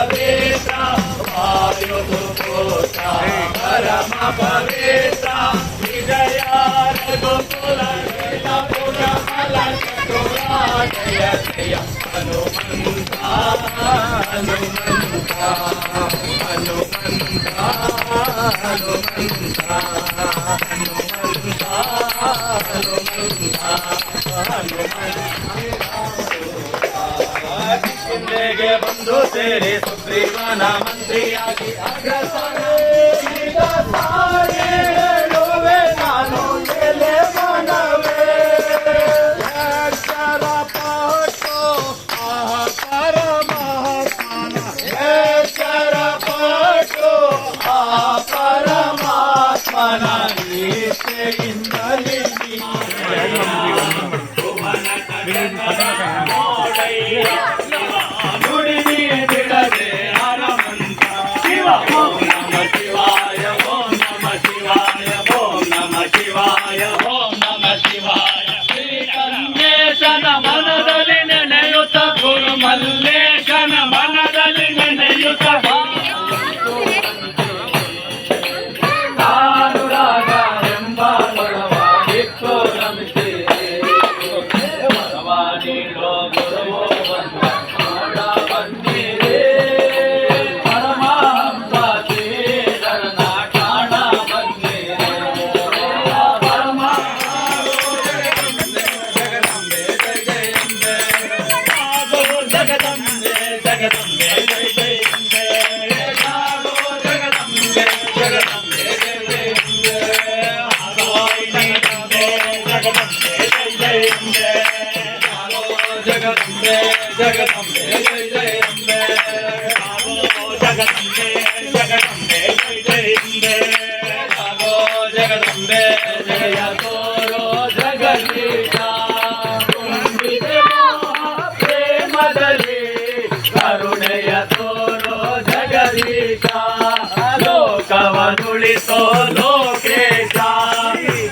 ಪವಿತ್ರ ವಾಯು ಸುಪುತ್ರ ಪರಮ ಪವಿತ್ರ ವಿಜಯ ರಘುಕುಲ ಪುರಮಲ ಚತುರ ಜಯ ಜಯ ಹನುಮಂತ ಹನುಮಂತ ಹನುಮಂತ ಹನುಮಂತ ಹನುಮಂತ ಕಿಷ್ಕಿಂಧೆಗೆ ಬಂದು ಸೇರಿ ಸುಗ್ರೀವನ ಮಂತ್ರಿಯಾಗಿ ಅಗ್ರಸರ ಹೇಳುವೆ ನಾನು ಎಲೆ ಮನವೇ ಅಕ್ಷರ ಪಟ್ಟು ಪರಮಾತ್ಮನ ಅಕ್ಷರ ಪಟ್ಟು ಪರಮಾತ್ಮನ ಈಚೆಯಿಂದಲೇ ನುಡಿ ಬಿಡದೆ ಹನುಮಂತ ಶಿವ ಓಂ ನಮ ಶಿವಾಯ ಓಂ ನಮ ಶಿವಾಯ ಓಂ ನಮ ಶಿವಾಯ ಓಂ ನಮ ಶಿವಾಯ ಶ್ರೀ ಕನ್ಯೇಶನ ಮನದಲ್ಲಿ ನೆನೆಯುತ್ತ ಗುರು ಮಲ್ಲೇಶನ ಮನದಲ್ಲಿ ನೆನೆಯುತ್ತ जगदम्बे जगदम्बे जय जय अम्बे जगदम्बे जगदम्बे जय जय अम्बे जगदम्बे जय तोरो जगदीश प्रेमदली करुणೆಯ ತೋರೋ ಜಗದೀಶ ಲೋಕವನುಳಿಸೋ ಲೋಕೇಶ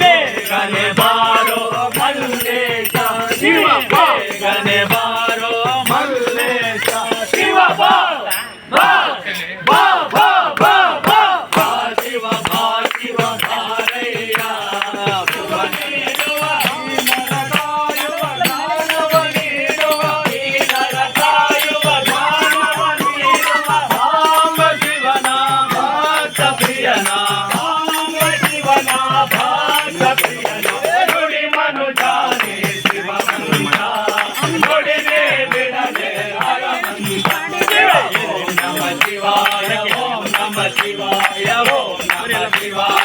ಬೇಗನೆ ಬಾರೋ ಮಲ್ಲೇಶ ಶಿವ ಬೇಗನೆ ಬಾರೋ ಮಲ್ಲೇಶ ಶಿವ ಬಾ ಬಾ ಬಾ ಬಾ ಬಾ ಬಾ ಬಾ ಶಿವ ಬಾ ಶಿವ ಬಾರಯ್ಯ ಕಾಯುವ ಜ್ಞಾನವ ನೀಡುವ ಈನರ ಕಾಯುವ ಜ್ಞಾನವ ನೀಡುವ ಭಾವ ಶಿವನ ಭಕ್ತ ಪ್ರಿಯನ ಭಾವ ಶಿವನ ಭಕ್ತ ಪ್ರಿಯನ ನುಡಿ ಮನುಜಾನೆ ಶಿವ ಮನುಜ ನುಡಿನೇ ಬಿಡದೆ ಹರಮಂತ ಓಂ ನಮ ಶಿವಾಯ ಓಂ ನಮ ಶಿವಾಯ ಓಂ ನಮ ಶಿವಾಯ